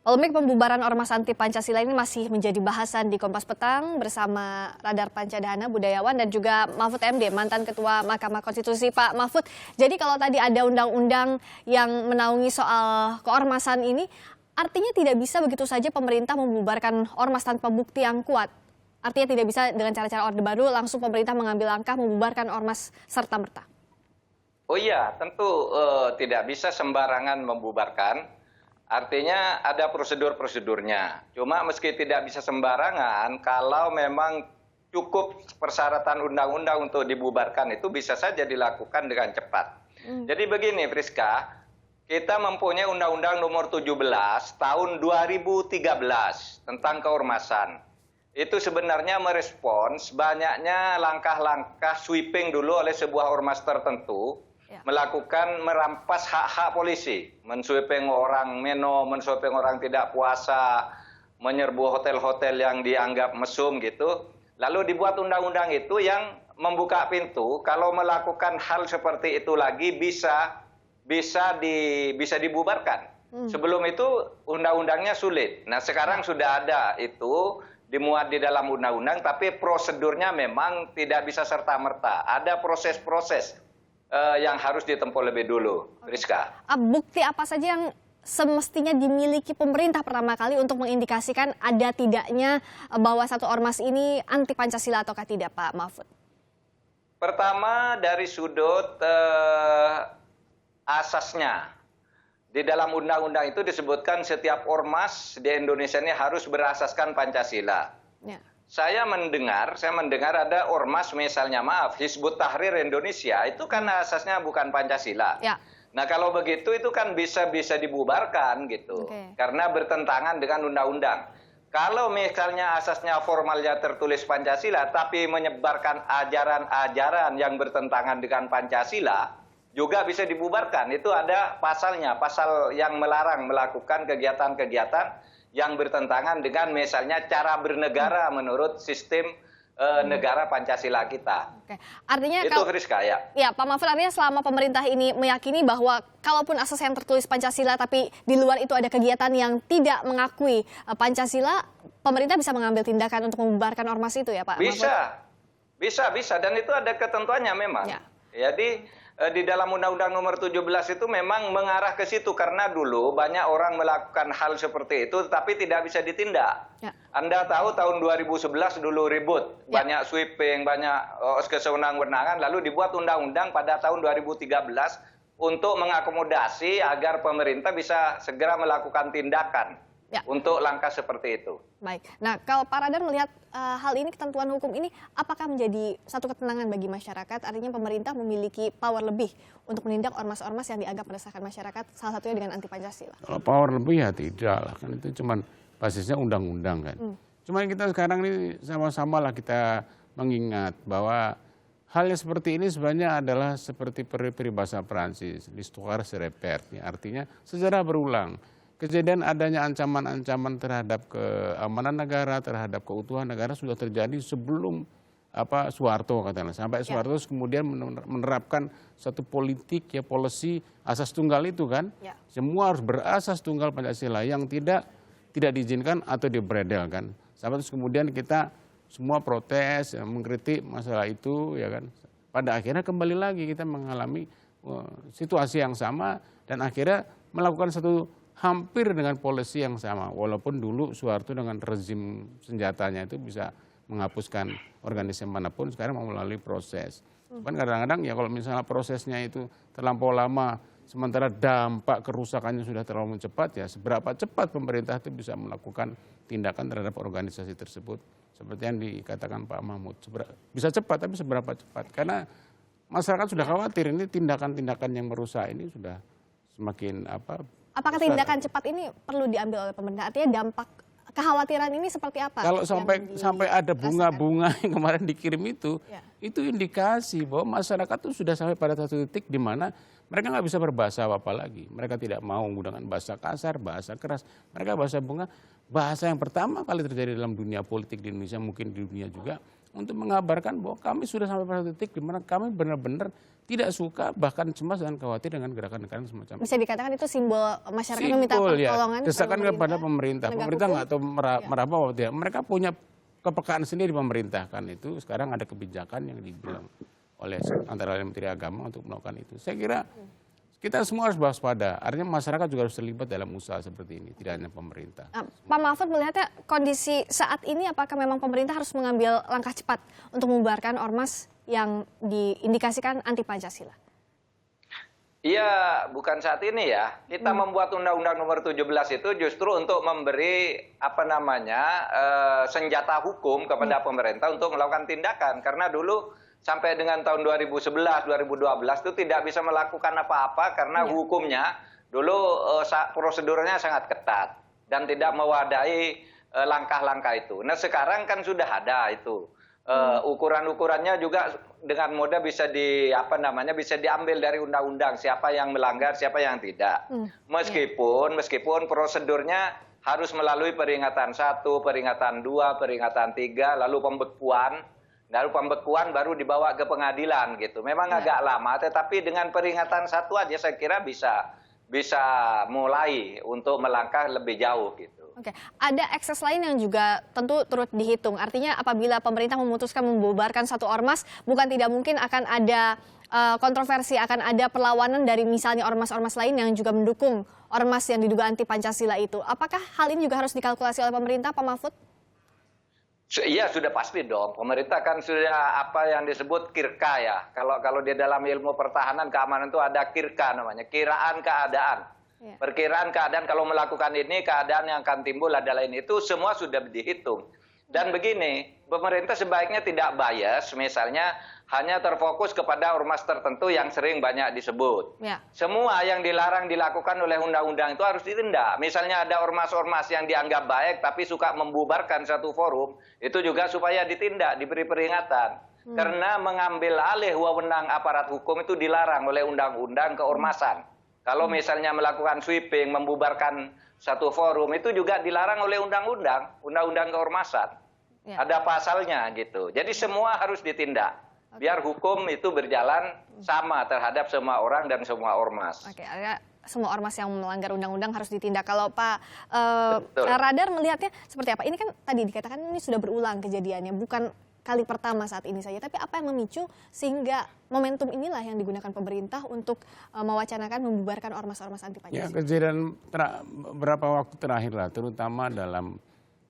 Polemik pembubaran Ormas anti Pancasila ini masih menjadi bahasan di Kompas Petang bersama Radar Pancadhana Budayawan dan juga Mahfud MD, mantan Ketua Mahkamah Konstitusi. Pak Mahfud, jadi kalau tadi ada undang-undang yang menaungi soal keormasan ini, artinya tidak bisa begitu saja pemerintah membubarkan ormas tanpa bukti yang kuat. Artinya tidak bisa dengan cara-cara Orde Baru langsung pemerintah mengambil langkah membubarkan ormas serta-merta. Oh iya, tentu tidak bisa sembarangan membubarkan. Artinya ada prosedur-prosedurnya. Cuma meski tidak bisa sembarangan, kalau memang cukup persyaratan undang-undang untuk dibubarkan itu bisa saja dilakukan dengan cepat. Jadi begini Friska, kita mempunyai Undang-Undang Nomor 17 tahun 2013 tentang keormasan. Itu sebenarnya merespons banyaknya langkah-langkah sweeping dulu oleh sebuah ormas tertentu, melakukan merampas hak-hak polisi, mensweeping orang meno, mensweeping orang tidak puasa, menyerbu hotel-hotel yang dianggap mesum gitu. Lalu dibuat undang-undang itu yang membuka pintu kalau melakukan hal seperti itu lagi bisa dibubarkan. Sebelum itu undang-undangnya sulit. Nah, sekarang sudah ada itu dimuat di dalam undang-undang, tapi prosedurnya memang tidak bisa serta-merta. Ada proses-proses yang harus ditempuh lebih dulu, Rizka. Bukti apa saja yang semestinya dimiliki pemerintah pertama kali untuk mengindikasikan ada tidaknya bahwa satu ormas ini anti Pancasila ataukah tidak, Pak Mahfud? Pertama dari sudut asasnya. Di dalam undang-undang itu disebutkan setiap ormas di Indonesia ini harus berasaskan Pancasila. Ya. Saya mendengar ada ormas misalnya Hizbut Tahrir Indonesia itu kan asasnya bukan Pancasila. Ya. Nah kalau begitu itu kan bisa dibubarkan gitu. Karena bertentangan dengan undang-undang. Kalau misalnya asasnya formalnya tertulis Pancasila tapi menyebarkan ajaran-ajaran yang bertentangan dengan Pancasila juga bisa dibubarkan. Itu ada pasalnya, pasal yang melarang melakukan kegiatan-kegiatan yang bertentangan dengan misalnya cara bernegara menurut sistem negara Pancasila kita. Oke. Artinya itu Friska ya. Ya, Pak Mahfud, artinya selama pemerintah ini meyakini bahwa kalaupun asas yang tertulis Pancasila tapi di luar itu ada kegiatan yang tidak mengakui Pancasila, pemerintah bisa mengambil tindakan untuk membubarkan ormas itu ya, Pak Bisa. Mahfud? Bisa dan itu ada ketentuannya memang. Ya. Jadi di dalam Undang-Undang Nomor 17 itu memang mengarah ke situ karena dulu banyak orang melakukan hal seperti itu tapi tidak bisa ditindak. Ya. Anda tahu tahun 2011 dulu ribut, banyak sweeping, banyak kesewenang-wenangan, lalu dibuat undang-undang pada tahun 2013 untuk mengakomodasi agar pemerintah bisa segera melakukan tindakan untuk langkah seperti itu. Baik. Nah, kalau Pak Radar melihat hal ini, ketentuan hukum ini, apakah menjadi satu ketenangan bagi masyarakat? Artinya pemerintah memiliki power lebih untuk menindak ormas-ormas yang dianggap meresahkan masyarakat, salah satunya dengan anti Pancasila. Kalau power lebih ya tidak lah, kan itu cuma basisnya undang-undang kan. Cuma kita sekarang ini sama-sama lah kita mengingat bahwa hal yang seperti ini sebenarnya adalah seperti peribahasa Prancis, l'histoire se répète, artinya sejarah berulang. Kejadian adanya ancaman-ancaman terhadap keamanan negara, terhadap keutuhan negara sudah terjadi sebelum Soeharto katanya. Sampai Soeharto kemudian menerapkan satu politik policy asas tunggal itu kan. Semua harus berasas tunggal Pancasila, yang tidak diizinkan atau diberedelkan. Sampai terus kemudian kita semua protes, mengkritik masalah itu ya kan. Pada akhirnya kembali lagi kita mengalami situasi yang sama dan akhirnya melakukan satu hampir dengan polisi yang sama, walaupun dulu Soeharto dengan rezim senjatanya itu bisa menghapuskan organisasi manapun, sekarang mau melalui proses. Kan kadang-kadang ya kalau misalnya prosesnya itu terlampau lama, sementara dampak kerusakannya sudah terlalu cepat, ya seberapa cepat pemerintah itu bisa melakukan tindakan terhadap organisasi tersebut, seperti yang dikatakan Pak Mahfud. Bisa cepat, tapi seberapa cepat? Karena masyarakat sudah khawatir, ini tindakan-tindakan yang merusak ini sudah semakin Apakah tindakan cepat ini perlu diambil oleh pemerintah? Artinya dampak kekhawatiran ini seperti apa? Kalau sampai ada bunga-bunga yang kemarin dikirim itu indikasi bahwa masyarakat itu sudah sampai pada satu titik di mana mereka nggak bisa berbahasa apa lagi. Mereka tidak mau menggunakan bahasa kasar, bahasa keras. Mereka bahasa bunga, bahasa yang pertama kali terjadi dalam dunia politik di Indonesia, mungkin di dunia juga, untuk mengabarkan bahwa kami sudah sampai pada titik di mana kami benar-benar tidak suka, bahkan cemas dan khawatir dengan gerakan-gerakan semacam itu. Bisa dikatakan itu simbol masyarakat meminta Simpel, ya. pertolongan Desakan kepada pemerintah. penegak Pemerintah hukum. nggak tahu meraba atau tidak. Mereka punya kepekaan sendiri pemerintah kan itu. Sekarang ada kebijakan yang dibilang oleh antara lain Menteri Agama untuk melakukan itu. Saya kira kita semua harus waspada. Artinya masyarakat juga harus terlibat dalam usaha seperti ini, tidak hanya pemerintah. Pak Mahfud melihatnya kondisi saat ini apakah memang pemerintah harus mengambil langkah cepat untuk membubarkan ormas yang diindikasikan anti Pancasila? Iya, bukan saat ini ya. Kita membuat Undang-Undang Nomor 17 itu justru untuk memberi senjata hukum kepada pemerintah untuk melakukan tindakan. Karena dulu sampai dengan tahun 2011, 2012 itu tidak bisa melakukan apa-apa karena hukumnya dulu prosedurnya sangat ketat dan tidak mewadahi langkah-langkah itu. Nah sekarang kan sudah ada itu. Ukuran-ukurannya juga dengan mudah bisa bisa diambil dari undang-undang siapa yang melanggar, siapa yang tidak. Meskipun prosedurnya harus melalui peringatan 1, peringatan 2, peringatan 3, lalu pembekuan baru dibawa ke pengadilan gitu. Memang agak lama, tetapi dengan peringatan 1 aja saya kira bisa mulai untuk melangkah lebih jauh gitu. Oke, ada ekses lain yang juga tentu turut dihitung. Artinya apabila pemerintah memutuskan membubarkan satu ormas, bukan tidak mungkin akan ada kontroversi, akan ada perlawanan dari misalnya ormas-ormas lain yang juga mendukung ormas yang diduga anti Pancasila itu. Apakah hal ini juga harus dikalkulasi oleh pemerintah, Pak Mahfud? Iya sudah pasti dong. Pemerintah kan sudah apa yang disebut kirka ya. Kalau di dalam ilmu pertahanan keamanan itu ada kirka namanya, kiraan keadaan. Perkiraan keadaan kalau melakukan ini, keadaan yang akan timbul adalah ini. Itu semua sudah dihitung. Dan begini, pemerintah sebaiknya tidak bias, misalnya hanya terfokus kepada ormas tertentu yang sering banyak disebut. Semua yang dilarang dilakukan oleh undang-undang itu harus ditindak. Misalnya ada ormas-ormas yang dianggap baik tapi suka membubarkan satu forum, itu juga supaya ditindak, diberi peringatan. Karena mengambil alih wewenang aparat hukum itu dilarang oleh undang-undang keormasan. Kalau misalnya melakukan sweeping, membubarkan satu forum, itu juga dilarang oleh undang-undang keormasan. Ada pasalnya gitu. Jadi semua harus ditindak. Biar hukum itu berjalan sama terhadap semua orang dan semua ormas. Oke, semua ormas yang melanggar undang-undang harus ditindak. Kalau Pak Radar melihatnya seperti apa? Ini kan tadi dikatakan ini sudah berulang kejadiannya, bukan kali pertama saat ini saja. Tapi apa yang memicu sehingga momentum inilah yang digunakan pemerintah untuk mewacanakan membubarkan ormas-ormas anti Pancasila? Ya, kejadian beberapa waktu terakhir lah, terutama dalam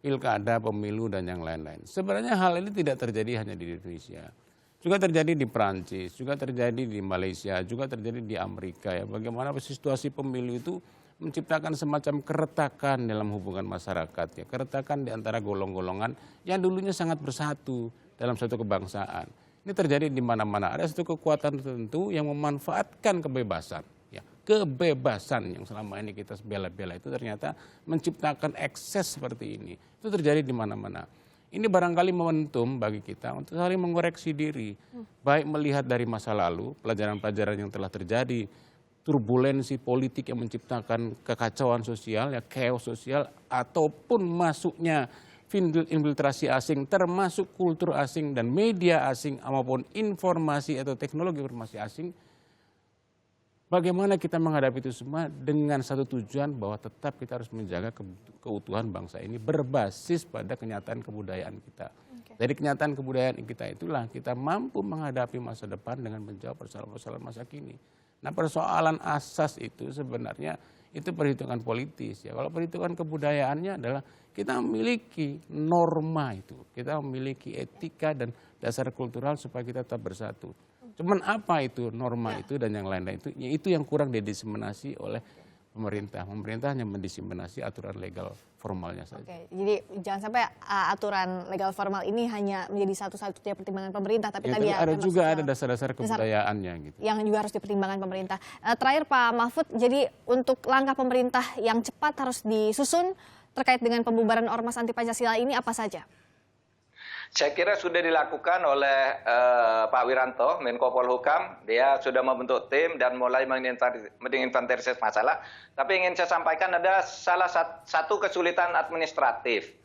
pilkada, pemilu, dan yang lain-lain. Sebenarnya hal ini tidak terjadi hanya di Indonesia. Juga terjadi di Perancis, juga terjadi di Malaysia, juga terjadi di Amerika. Ya. Bagaimana situasi pemilu itu menciptakan semacam keretakan dalam hubungan masyarakat, ya, keretakan di antara golongan-golongan yang dulunya sangat bersatu dalam suatu kebangsaan. Ini terjadi di mana-mana. Ada satu kekuatan tertentu yang memanfaatkan kebebasan, ya, kebebasan yang selama ini kita bela-bela itu ternyata menciptakan ekses seperti ini. Itu terjadi di mana-mana. Ini barangkali momentum bagi kita untuk saling mengoreksi diri, baik melihat dari masa lalu, pelajaran-pelajaran yang telah terjadi, turbulensi politik yang menciptakan kekacauan sosial, ya, chaos sosial, ataupun masuknya infiltrasi asing, termasuk kultur asing dan media asing, maupun informasi atau teknologi informasi asing. Bagaimana kita menghadapi itu semua dengan satu tujuan bahwa tetap kita harus menjaga keutuhan bangsa ini berbasis pada kenyataan kebudayaan kita. Dari kenyataan kebudayaan kita itulah kita mampu menghadapi masa depan dengan menjawab persoalan-persoalan masa kini. Nah, persoalan asas itu sebenarnya itu perhitungan politis, ya. Kalau perhitungan kebudayaannya adalah kita memiliki norma itu, kita memiliki etika dan dasar kultural supaya kita tetap bersatu. Cuman apa itu norma itu dan yang lain-lain itu yang kurang didiseminasi oleh pemerintah. Pemerintah hanya mendiseminasi aturan legal formalnya saja. Oke, jadi jangan sampai aturan legal formal ini hanya menjadi satu-satunya pertimbangan pemerintah, tapi ya, tadi ada juga ada dasar-dasar kebudayaannya gitu. Yang juga harus dipertimbangkan pemerintah. Terakhir Pak Mahfud, jadi untuk langkah pemerintah yang cepat harus disusun terkait dengan pembubaran ormas anti Pancasila ini apa saja? Saya kira sudah dilakukan oleh Pak Wiranto, Menko Polhukam. Dia sudah membentuk tim dan mulai menginventarisasi masalah. Tapi ingin saya sampaikan ada salah satu kesulitan administratif.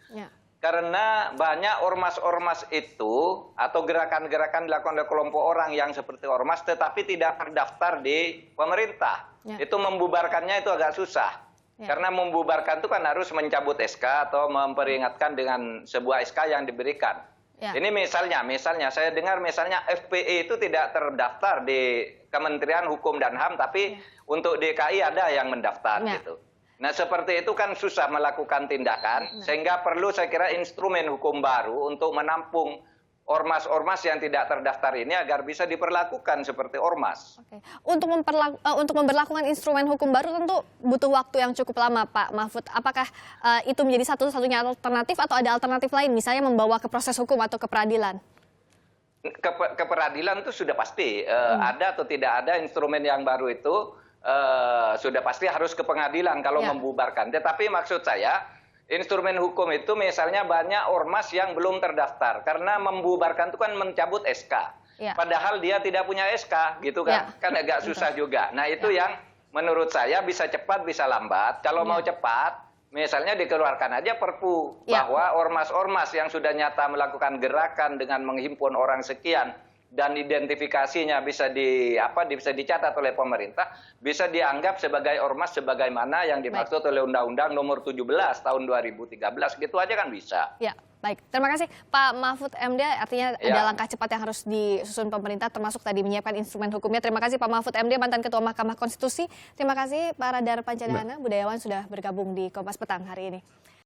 Karena banyak ormas-ormas itu atau gerakan-gerakan dilakukan oleh kelompok orang yang seperti ormas tetapi tidak terdaftar di pemerintah. Ya. Itu membubarkannya itu agak susah. Ya. Karena membubarkan itu kan harus mencabut SK atau memperingatkan dengan sebuah SK yang diberikan. Ya. Ini misalnya saya dengar misalnya FPI itu tidak terdaftar di Kementerian Hukum dan HAM tapi untuk DKI ada yang mendaftar Ya. gitu. Nah seperti itu kan susah melakukan tindakan, sehingga perlu saya kira instrumen hukum baru untuk menampung ormas-ormas yang tidak terdaftar ini agar bisa diperlakukan seperti ormas. Oke. Untuk memberlakukan instrumen hukum baru tentu butuh waktu yang cukup lama, Pak Mahfud. Apakah itu menjadi satu-satunya alternatif atau ada alternatif lain, misalnya membawa ke proses hukum atau ke peradilan? Ke peradilan itu sudah pasti ada atau tidak ada instrumen yang baru itu. Sudah pasti harus ke pengadilan kalau Ya. membubarkan. Tetapi maksud saya, instrumen hukum itu misalnya banyak ormas yang belum terdaftar. Karena membubarkan itu kan mencabut SK. Ya. Padahal dia tidak punya SK, gitu kan. Ya. Kan agak susah juga. Nah itu yang menurut saya bisa cepat, bisa lambat. Kalau mau cepat, misalnya dikeluarkan aja Perpu. Ya. Bahwa ormas-ormas yang sudah nyata melakukan gerakan dengan menghimpun orang sekian, dan identifikasinya bisa dicatat oleh pemerintah, bisa dianggap sebagai ormas sebagaimana yang dimaksud oleh Undang-Undang Nomor 17 Tahun 2013, gitu aja kan bisa. Ya, baik. Terima kasih Pak Mahfud MD. Artinya Ya. ada langkah cepat yang harus disusun pemerintah, termasuk tadi menyiapkan instrumen hukumnya. Terima kasih Pak Mahfud MD, mantan Ketua Mahkamah Konstitusi. Terima kasih Pak Radar Pancadhana, budayawan sudah bergabung di Kompas Petang hari ini.